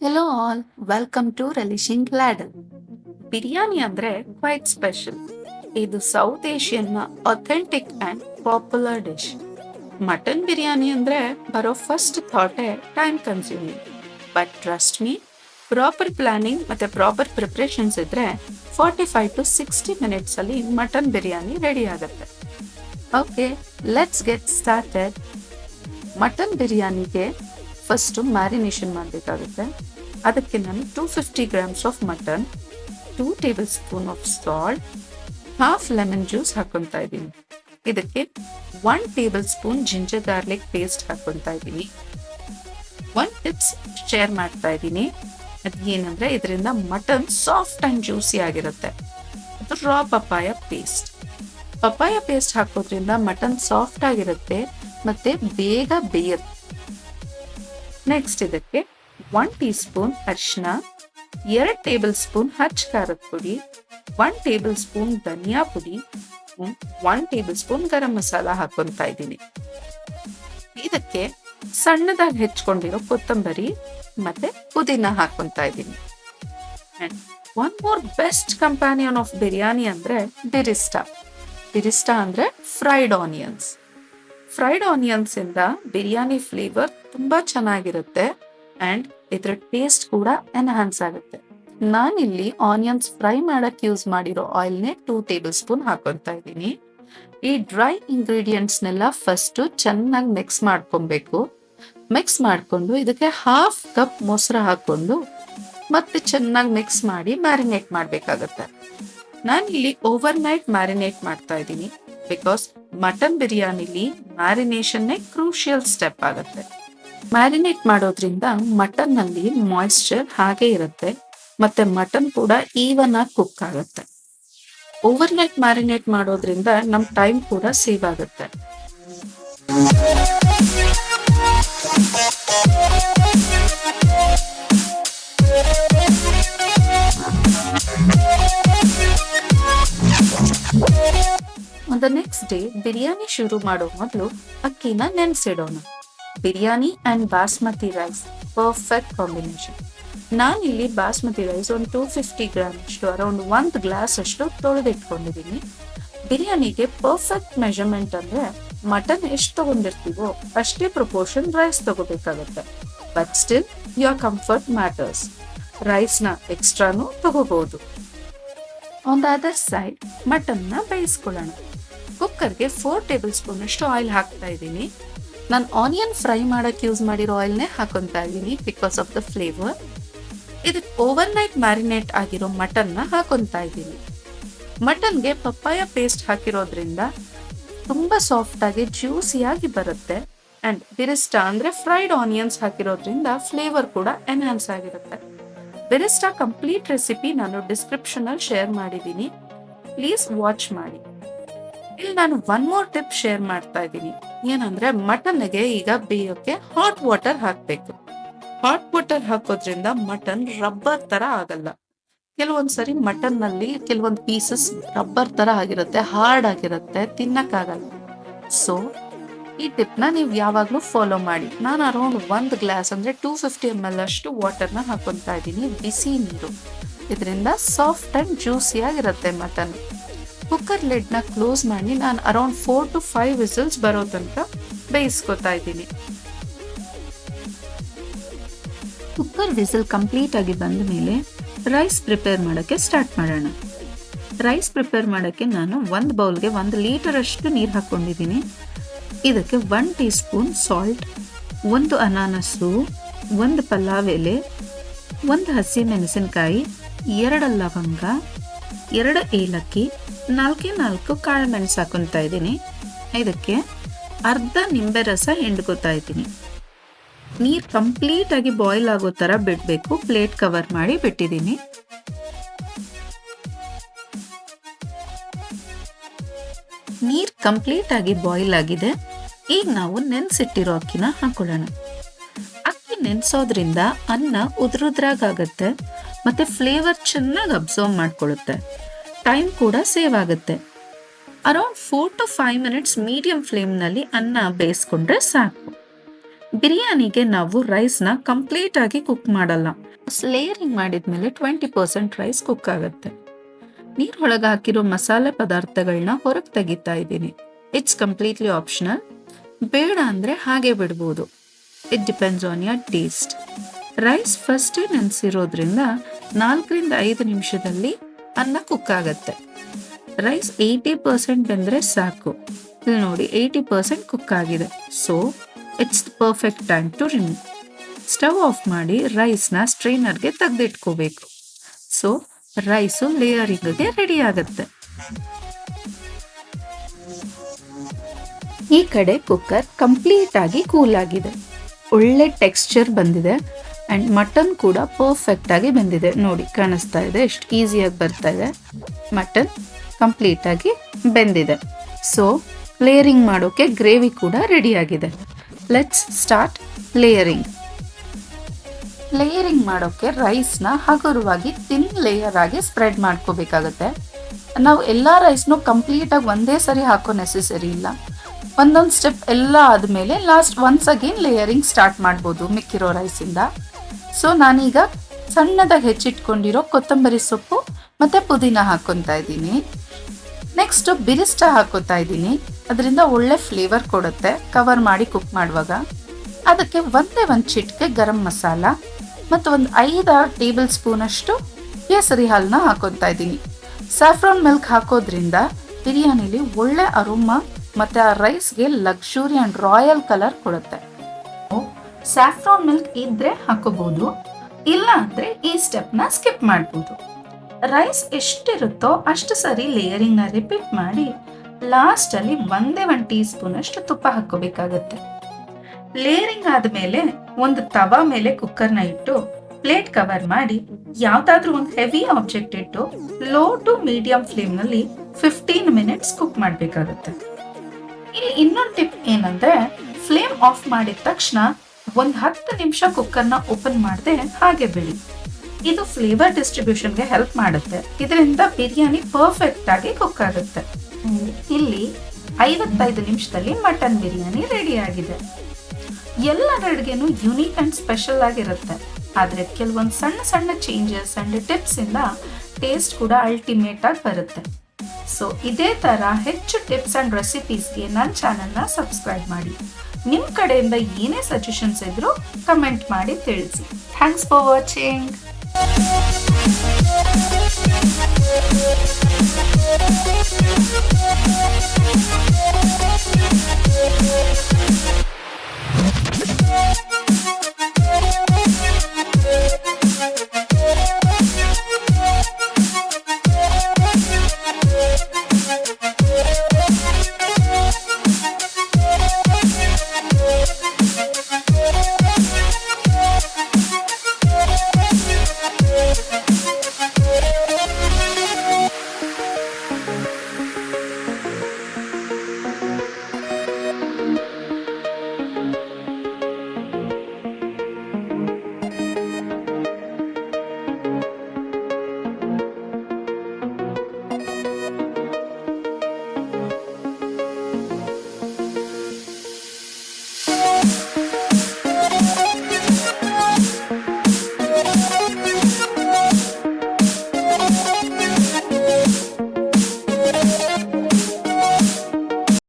Hello all, welcome to Relishing Ladle. Biryani ಅಂದ್ರೆ quite special. ಇದು south ಏಷ್ಯನ್ನ authentic and popular dish. Mutton biryani ಅಂದ್ರೆ ಬರೋ ಫಸ್ಟ್ ಥಾಟೇ time consuming. But trust me, proper planning ಮತ್ತೆ proper preparations ಇದ್ರೆ 45 to 60 minutes ಅಲ್ಲಿ ಮಟನ್ ಬಿರಿಯಾನಿ ರೆಡಿ ಆಗುತ್ತೆ. Okay, let's get started. Mutton ಬಿರಿಯಾನಿಗೆ ಫಸ್ಟು ಮ್ಯಾರಿನೇಷನ್ ಮಾಡಬೇಕಾಗುತ್ತೆ. ಅದಕ್ಕೆ ನಾನು 250 grams of mutton, 2 tablespoon of salt, half lemon juice ಹಾಕೊತಾ ಇದ್ದೀನಿ. ಇದಕ್ಕೆ 1 tablespoon ಜಿಂಜರ್ ಗಾರ್ಲಿಕ್ ಪೇಸ್ಟ್ ಹಾಕೊತಾ ಇದ್ದೀನಿ. 1 ಟಿಪ್ಸ್ ಶೇರ್ ಮಾಡ್ತಾ ಇದ್ದೀನಿ. ಅದು ಏನಂದ್ರೆ ಇದರಿಂದ ಮಟನ್ ಸಾಫ್ಟ್ ಅಂಡ್ ಜ್ಯೂಸಿ ಆಗಿರುತ್ತೆ. ಅದು ರಾ ಪಪಾಯ ಪೇಸ್ಟ್. ಪಪಾಯ ಪೇಸ್ಟ್ ಹಾಕೋದ್ರಿಂದ ಮಟನ್ ಸಾಫ್ಟ್ ಆಗಿರುತ್ತೆ ಮತ್ತೆ ಬೇಗ ಬೇಯುತ್ತೆ. ನೆಕ್ಸ್ಟ್ ಇದಕ್ಕೆ 1 ಟೀಸ್ಪೂನ್ ಅರಿಶಿನ, 2 ಟೇಬಲ್ ಹಚ್ ಖಾರದ ಪುಡಿ, 1 ಟೇಬಲ್ ಧನಿಯಾ ಪುಡಿ, 1 ಟೇಬಲ್ ಗರಂ ಮಸಾಲ ಹಾಕೊಂತಾ ಇದ್ದೀನಿ. ಇದಕ್ಕೆ ಸಣ್ಣದಾಗಿ ಹೆಚ್ಕೊಂಡಿರೋ ಕೊತ್ತಂಬರಿ ಮತ್ತೆ ಪುದೀನ ಹಾಕೊಂತಾ ಇದ್ದೀನಿ. One more best companion of biryani ಅಂದ್ರೆ ಬಿರಿಸ್ಟಾ. ಬಿರಿಸ್ಟಾ ಅಂದ್ರೆ ಫ್ರೈಡ್ ಆನಿಯನ್ಸ್. ಫ್ರೈಡ್ ಆನಿಯನ್ಸ್ ಇಂದ ಬಿರಿಯಾನಿ ಫ್ಲೇವರ್ ತುಂಬಾ ಚೆನ್ನಾಗಿರುತ್ತೆ ಅಂಡ್ ಇದರ ಟೇಸ್ಟ್ ಕೂಡ ಎನ್ಹಾನ್ಸ್ ಆಗುತ್ತೆ. ನಾನಿಲ್ಲಿ ಆನಿಯನ್ಸ್ ಫ್ರೈ ಮಾಡಕ್ ಯೂಸ್ ಮಾಡಿರೋ ಆಯಿಲ್ನೇ 2 tablespoon ಹಾಕೊಂತಾ ಇದ್ದೀನಿ. ಈ ಡ್ರೈ ಇಂಗ್ರೀಡಿಯೆಂಟ್ಸ್ನೆಲ್ಲ ಫಸ್ಟ್ ಚೆನ್ನಾಗಿ ಮಿಕ್ಸ್ ಮಾಡ್ಕೊಬೇಕು. ಮಿಕ್ಸ್ ಮಾಡ್ಕೊಂಡು ಇದಕ್ಕೆ ಹಾಫ್ ಕಪ್ ಮೊಸರು ಹಾಕೊಂಡು ಮತ್ತೆ ಚೆನ್ನಾಗಿ ಮಿಕ್ಸ್ ಮಾಡಿ ಮ್ಯಾರಿನೇಟ್ ಮಾಡ್ಬೇಕಾಗತ್ತೆ. ನಾನಿಲ್ಲಿ ಓವರ್ ನೈಟ್ ಮ್ಯಾರಿನೇಟ್ ಮಾಡ್ತಾ ಇದ್ದೀನಿ. ಬಿಕಾಸ್ ಮಟನ್ ಬಿರಿಯಾನಿಲಿ ಮ್ಯಾರಿನೇಷನ್ನೇ ಕ್ರೂಷಿಯಲ್ ಸ್ಟೆಪ್ ಆಗುತ್ತೆ. ಮ್ಯಾರಿನೇಟ್ ಮಾಡೋದ್ರಿಂದ ಮಟನ್ ನಲ್ಲಿ ಮಾಯಿಶ್ಚರ್ ಹಾಗೆ ಇರುತ್ತೆ ಮತ್ತೆ ಮಟನ್ ಕೂಡ ಈವನ್ ಆಗಿ ಕುಕ್ ಆಗುತ್ತೆ. ಓವರ್ ನೈಟ್ ಮ್ಯಾರಿನೇಟ್ ಮಾಡೋದ್ರಿಂದ ನಮ್ ಟೈಮ್ ಕೂಡ ಸೇವ್ ಆಗುತ್ತೆ. ದ ನೆಕ್ಸ್ಟ್ ಡೇ ಬಿರಿಯಾನಿ ಶುರು ಮಾಡೋ ಮೊದಲು ಅಕ್ಕಿನ ನೆನೆಸಿಡೋಣ. Biryani and basmati rice perfect combination. ನಾನಿಲ್ಲಿ ಬಾಸ್ಮತಿ ರೈಸ್ ಒಂದು 250 grams ಅಷ್ಟು, ಅರೌಂಡ್ 1 ಗ್ಲಾಸ್ ಅಷ್ಟು ತೊಳೆದಿಟ್ಕೊಂಡಿದ್ದೀನಿ. ಬಿರಿಯಾನಿಗೆ ಪರ್ಫೆಕ್ಟ್ ಮೆಜರ್ಮೆಂಟ್ ಅಂದ್ರೆ ಮಟನ್ ಎಷ್ಟು ತಗೊಂಡಿರ್ತೀವೋ ಅಷ್ಟೇ ಪ್ರಪೋರ್ಷನ್ ರೈಸ್ ತಗೋಬೇಕಾಗುತ್ತೆ. But still your comfort matters. ರೈಸ್ನ ಎಕ್ಸ್ಟ್ರಾನು ತಗೋಬಹುದು. ಆನ್ ದ ಅದರ್ ಸೈಡ್ ಮಟನ್ನ ಬೇಯಿಸ್ಕೊಳ್ಳೋಣ. ಕುಕ್ಕರ್ಗೆ 4 tablespoon ಅಷ್ಟು ಆಯಿಲ್ ಹಾಕ್ತಾ ಇದ್ದೀನಿ. ನಾನು ಆನಿಯನ್ ಫ್ರೈ ಮಾಡಕ್ ಯೂಸ್ ಮಾಡಿರೋ ಆಯಿಲ್ನೇ ಹಾಕೊಂತಾ ಇದ್ದೀನಿ ಬಿಕಾಸ್ ಆಫ್ ದ ಫ್ಲೇವರ್. ಇದಕ್ಕೆ ಓವರ್ ನೈಟ್ ಮ್ಯಾರಿನೇಟ್ ಆಗಿರೋ ಮಟನ್ನ ಹಾಕೊಂತಾ ಇದ್ದೀನಿ. ಮಟನ್ಗೆ ಪಪ್ಪಾಯ ಪೇಸ್ಟ್ ಹಾಕಿರೋದ್ರಿಂದ ತುಂಬಾ ಸಾಫ್ಟ್ ಆಗಿ ಜ್ಯೂಸಿಯಾಗಿ ಬರುತ್ತೆ ಅಂಡ್ ಬಿರಿಸ್ಟಾ ಅಂದ್ರೆ ಫ್ರೈಡ್ ಆನಿಯನ್ಸ್ ಹಾಕಿರೋದ್ರಿಂದ ಫ್ಲೇವರ್ ಕೂಡ ಎನ್ಹಾನ್ಸ್ ಆಗಿರುತ್ತೆ. ಬಿರಿಸ್ಟಾ ಕಂಪ್ಲೀಟ್ ರೆಸಿಪಿ ನಾನು ಡಿಸ್ಕ್ರಿಪ್ಷನ್ ಅಲ್ಲಿ ಶೇರ್ ಮಾಡಿದ್ದೀನಿ, ಪ್ಲೀಸ್ ವಾಚ್ ಮಾಡಿ. ಇಲ್ಲಿ ನಾನು ಒನ್ ಮೋರ್ ಟಿಪ್ ಶೇರ್ ಮಾಡ್ತಾ ಇದ್ದೀನಿ. ಏನಂದ್ರೆ ಮಟನ್ಗೆ ಈಗ ಬೇಯೋಕೆ ಹಾಟ್ ವಾಟರ್ ಹಾಕ್ಬೇಕು. ಹಾಟ್ ವಾಟರ್ ಹಾಕೋದ್ರಿಂದ ಮಟನ್ ರಬ್ಬರ್ ತರ ಆಗಲ್ಲ. ಕೆಲವೊಂದ್ಸರಿ ಮಟನ್ ನಲ್ಲಿ ಕೆಲವೊಂದು ಪೀಸಸ್ ರಬ್ಬರ್ ತರ ಆಗಿರುತ್ತೆ, ಹಾರ್ಡ್ ಆಗಿರುತ್ತೆ, ತಿನ್ನಕ್ಕಾಗಲ್ಲ. ಸೊ ಈ ಟಿಪ್ ನ ನೀವು ಯಾವಾಗ್ಲೂ ಫಾಲೋ ಮಾಡಿ. ನಾನು ಅರೌಂಡ್ 1 ಗ್ಲಾಸ್ ಅಂದ್ರೆ 250 ml ಅಷ್ಟು ವಾಟರ್ನ ಹಾಕೊಂತಾ ಇದ್ದೀನಿ, ಬಿಸಿ ನೀರು. ಇದರಿಂದ ಸಾಫ್ಟ್ ಅಂಡ್ ಜ್ಯೂಸಿ ಆಗಿರುತ್ತೆ ಮಟನ್. ಕುಕ್ಕರ್ ಲಿಡ್ ನ ಕ್ಲೋಸ್ ಮಾಡಿ ನಾನು ಅರೌಂಡ್ 4 to 5 ವಿಸಿಲ್ಸ್ ಬರೋ ತನಕ ಬೇಯಿಸ್ಕೊತಾ ಇದ್ದೀನಿ. ಕುಕ್ಕರ್ ವಿಸಿಲ್ ಕಂಪ್ಲೀಟ್ ಆಗಿ ಬಂದ ಮೇಲೆ ರೈಸ್ ಪ್ರಿಪೇರ್ ಮಾಡೋಕ್ಕೆ ಸ್ಟಾರ್ಟ್ ಮಾಡೋಣ. ರೈಸ್ ಪ್ರಿಪೇರ್ ಮಾಡೋಕ್ಕೆ ನಾನು ಒಂದು ಬೌಲ್ಗೆ 1 ಲೀಟರ್ ಅಷ್ಟು ನೀರು ಹಾಕೊಂಡಿದ್ದೀನಿ. ಇದಕ್ಕೆ 1 ಟೀಸ್ಪೂನ್ ಸಾಲ್ಟ್, 1 ಅನಾನಸು, 1 ಪಲಾವ್ ಎಲೆ, 1 ಹಸಿ ಮೆಣಸಿನಕಾಯಿ, 2 ಲವಂಗ, 2 ಏಲಕ್ಕಿ, 4 ಕಾಳು ಮೆಣಸು ಹಾಕೊಂತಾ ಇದ್ದೀನಿ. ಇದಕ್ಕೆ ಅರ್ಧ ನಿಂಬೆ ರಸ ಹಿಂಡ್ಕೋತಾ ಇದ್ದೀನಿ. ನೀರು ಕಂಪ್ಲೀಟ್ ಆಗಿ ಬಾಯ್ಲ್ ಆಗೋ ತರ ಬಿಡಬೇಕು. ಪ್ಲೇಟ್ ಕವರ್ ಮಾಡಿ ಬಿಟ್ಟಿದ್ದೀನಿ. ನೀರ್ ಕಂಪ್ಲೀಟ್ ಆಗಿ ಬಾಯ್ಲ್ ಆಗಿದೆ. ಈಗ ನಾವು ನೆನ್ಸಿಟ್ಟಿರೋ ಅಕ್ಕಿನ ಹಾಕೊಳ್ಳೋಣ. ಅಕ್ಕಿ ನೆನ್ಸೋದ್ರಿಂದ ಅನ್ನ ಉದ್ರುದ್ರಾಗತ್ತೆ ಮತ್ತೆ ಫ್ಲೇವರ್ ಚೆನ್ನಾಗಿ ಅಬ್ಸರ್ವ್ ಮಾಡ್ಕೊಳ್ಳುತ್ತೆ. ಟೈಮ್ ಕೂಡ ಸೇವ್ ಆಗುತ್ತೆ. ಅರೌಂಡ್ 4 to 5 minutes ಮೀಡಿಯಂ ಫ್ಲೇಮ್ನಲ್ಲಿ ಅನ್ನ ಬೇಯಿಸ್ಕೊಂಡ್ರೆ ಸಾಕು. ಬಿರಿಯಾನಿಗೆ ನಾವು ರೈಸ್ನ ಕಂಪ್ಲೀಟ್ ಆಗಿ ಕುಕ್ ಮಾಡಲ್ಲ. ಲೇಯರಿಂಗ್ ಮಾಡಿದ್ಮೇಲೆ 20% ರೈಸ್ ಕುಕ್ ಆಗುತ್ತೆ. ನೀರೊಳಗೆ ಹಾಕಿರೋ ಮಸಾಲೆ ಪದಾರ್ಥಗಳನ್ನ ಹೊರಗೆ ತೆಗಿತಾ ಇದ್ದೀನಿ. It's completely optional. ಬೇಡ ಅಂದರೆ ಹಾಗೆ ಬಿಡ್ಬೋದು. It depends on your taste. Rice ಫಸ್ಟೇ ನೆನೆಸಿರೋದ್ರಿಂದ 4-5 ನಿಮಿಷದಲ್ಲಿ ಅನ್ನ ಕುಕ್ ಆಗುತ್ತೆ. ರೈಸ್ 80% ಬೆಂದರೆ ಸಾಕು. ಇಲ್ಲಿ ನೋಡಿ 80% ಕುಕ್ ಆಗಿದೆ. So it's perfect time to remove. Stove off ಮಾಡಿ ರೈಸ್ನ ಸ್ಟ್ರೈನರ್ಗೆ ತೆಗೆದಿಟ್ಕೋಬೇಕು. ಸೊ ರೈಸು ಲೇಯರಿಂಗ್ಗೆ ರೆಡಿ ಆಗುತ್ತೆ. ಈ ಕಡೆ ಕುಕ್ಕರ್ ಕಂಪ್ಲೀಟ್ ಆಗಿ ಕೂಲ್ ಆಗಿದೆ. ಒಳ್ಳೆ ಟೆಕ್ಸ್ಚರ್ ಬಂದಿದೆ ಆ್ಯಂಡ್ ಮಟನ್ ಕೂಡ ಪರ್ಫೆಕ್ಟ್ ಆಗಿ ಬಂದಿದೆ. ನೋಡಿ ಕಾಣಿಸ್ತಾ ಇದೆ, ಎಷ್ಟು ಈಸಿಯಾಗಿ ಬರ್ತಾ ಇದೆ. ಮಟನ್ ಕಂಪ್ಲೀಟ್ ಆಗಿ ಬೆಂದಿದೆ. ಸೊ ಲೇಯರಿಂಗ್ ಮಾಡೋಕೆ ಗ್ರೇವಿ ಕೂಡ ರೆಡಿ ಆಗಿದೆ. Let's start layering. ಲೇಯರಿಂಗ್ ಮಾಡೋಕೆ ರೈಸ್ನ ಹಗುರವಾಗಿ ತಿನ್ ಲೇಯರ್ ಆಗಿ ಸ್ಪ್ರೆಡ್ ಮಾಡ್ಕೋಬೇಕಾಗತ್ತೆ. ನಾವು ಎಲ್ಲ ರೈಸ್ನು ಕಂಪ್ಲೀಟಾಗಿ ಒಂದೇ ಸರಿ ಹಾಕೋ ನೆಸೆಸರಿ ಇಲ್ಲ. ಒಂದೊಂದು ಸ್ಟೆಪ್ ಎಲ್ಲ ಆದಮೇಲೆ last once again layering start ಮಾಡ್ಬೋದು ಮಿಕ್ಕಿರೋ ರೈಸಿಂದ. ಸೊ ನಾನೀಗ ಸಣ್ಣದಾಗಿ ಹೆಚ್ಚಿಟ್ಕೊಂಡಿರೋ ಕೊತ್ತಂಬರಿ ಸೊಪ್ಪು ಮತ್ತು ಪುದೀನ ಹಾಕ್ಕೊತಾ ಇದ್ದೀನಿ. ನೆಕ್ಸ್ಟ್ ಬಿರಿಸ್ಟಾ ಹಾಕೋತಾ ಇದ್ದೀನಿ. ಅದರಿಂದ ಒಳ್ಳೆ ಫ್ಲೇವರ್ ಕೊಡುತ್ತೆ ಕವರ್ ಮಾಡಿ ಕುಕ್ ಮಾಡುವಾಗ. ಅದಕ್ಕೆ ಒಂದೇ ಒಂದು ಚಿಟಿಕೆ ಗರಂ ಮಸಾಲ ಮತ್ತು ಒಂದು 5-6 ಟೇಬಲ್ ಸ್ಪೂನಷ್ಟು ಕೇಸರಿ ಹಾಲನ್ನ ಹಾಕೋತಾ ಇದ್ದೀನಿ. ಸ್ಯಾಫ್ರಾನ್ ಮಿಲ್ಕ್ ಹಾಕೋದ್ರಿಂದ ಬಿರಿಯಾನಿಲಿ ಒಳ್ಳೆ ಅರೋಮಾ ಮತ್ತು ಆ ರೈಸ್ಗೆ ಲಕ್ಸುರಿ ಆ್ಯಂಡ್ ರಾಯಲ್ ಕಲರ್ ಕೊಡುತ್ತೆ. ಸ್ಯಾಫ್ರಾನ್ ಮಿಲ್ಕ್ ಇದ್ದರೆ ಹಾಕೋಬೋದು, ಇಲ್ಲ ಅಂದರೆ ಈ ಸ್ಟೆಪ್ನ ಸ್ಕಿಪ್ ಮಾಡ್ಬೋದು. ರೈಸ್ ಎಷ್ಟಿರುತ್ತೋ ಅಷ್ಟು ಸರಿ ಲೇಯರಿಂಗ್ನ ರಿಪೀಟ್ ಮಾಡಿ ಲಾಸ್ಟಲ್ಲಿ ಒಂದೇ 1 ಟೀ ಸ್ಪೂನಷ್ಟು ತುಪ್ಪ ಹಾಕೋಬೇಕಾಗತ್ತೆ. ಲೇಯರಿಂಗ್ ಆದಮೇಲೆ ಒಂದು ತವಾ ಮೇಲೆ ಕುಕ್ಕರ್ನ ಇಟ್ಟು ಪ್ಲೇಟ್ ಕವರ್ ಮಾಡಿ ಯಾವುದಾದ್ರೂ ಒಂದು ಹೆವಿ ಆಬ್ಜೆಕ್ಟ್ ಇಟ್ಟು ಲೋ ಟು ಮೀಡಿಯಂ ಫ್ಲೇಮ್ನಲ್ಲಿ 15 ಮಿನಿಟ್ಸ್ ಕುಕ್ ಮಾಡಬೇಕಾಗುತ್ತೆ. ಇಲ್ಲಿ ಇನ್ನೊಂದು ಟಿಪ್ ಏನಂದ್ರೆ, ಫ್ಲೇಮ್ ಆಫ್ ಮಾಡಿದ ತಕ್ಷಣ ಒಂದು 10 ನಿಮಿಷ ಕುಕ್ಕರ್ನ ಓಪನ್ ಮಾಡದೆ ಹಾಗೆ ಬಿಡಿ. ಇದು ಫ್ಲೇವರ್ ಡಿಸ್ಟ್ರಿಬ್ಯೂಷನ್ಗೆ ಹೆಲ್ಪ್ ಮಾಡುತ್ತೆ. ಇದರಿಂದ ಬಿರಿಯಾನಿ ಪರ್ಫೆಕ್ಟ್ ಆಗಿ ಕುಕ್ ಆಗುತ್ತೆ. ಇಲ್ಲಿ 55 ನಿಮಿಷದಲ್ಲಿ ಮಟನ್ ಬಿರಿಯಾನಿ ರೆಡಿ ಆಗಿದೆ. ಎಲ್ಲ ಅಡುಗೆನೂ ಯುನೀಕ್ ಅಂಡ್ ಸ್ಪೆಷಲ್ ಆಗಿರುತ್ತೆ. ಆದರೆ ಕೆಲವೊಂದು ಸಣ್ಣ ಸಣ್ಣ ಚೇಂಜಸ್ ಅಂಡ್ ಟಿಪ್ಸ್ ಇಂದ ಟೇಸ್ಟ್ ಕೂಡ ಅಲ್ಟಿಮೇಟ್ ಆಗಿ ಬರುತ್ತೆ. ಸೊ ಇದೇ ತರ ಹೆಚ್ಚು ಟಿಪ್ಸ್ ಅಂಡ್ ರೆಸಿಪೀಸ್ಗೆ ನನ್ನ ಚಾನೆಲ್ನ ಸಬ್ಸ್ಕ್ರೈಬ್ ಮಾಡಿ. ನಿಮ್ಮ ಕಡೆಯಿಂದ ಏನೇ ಸಜೆಷನ್ಸ್ ಇದ್ರೂ ಕಮೆಂಟ್ ಮಾಡಿ ತಿಳಿಸಿ. Thanks for watching.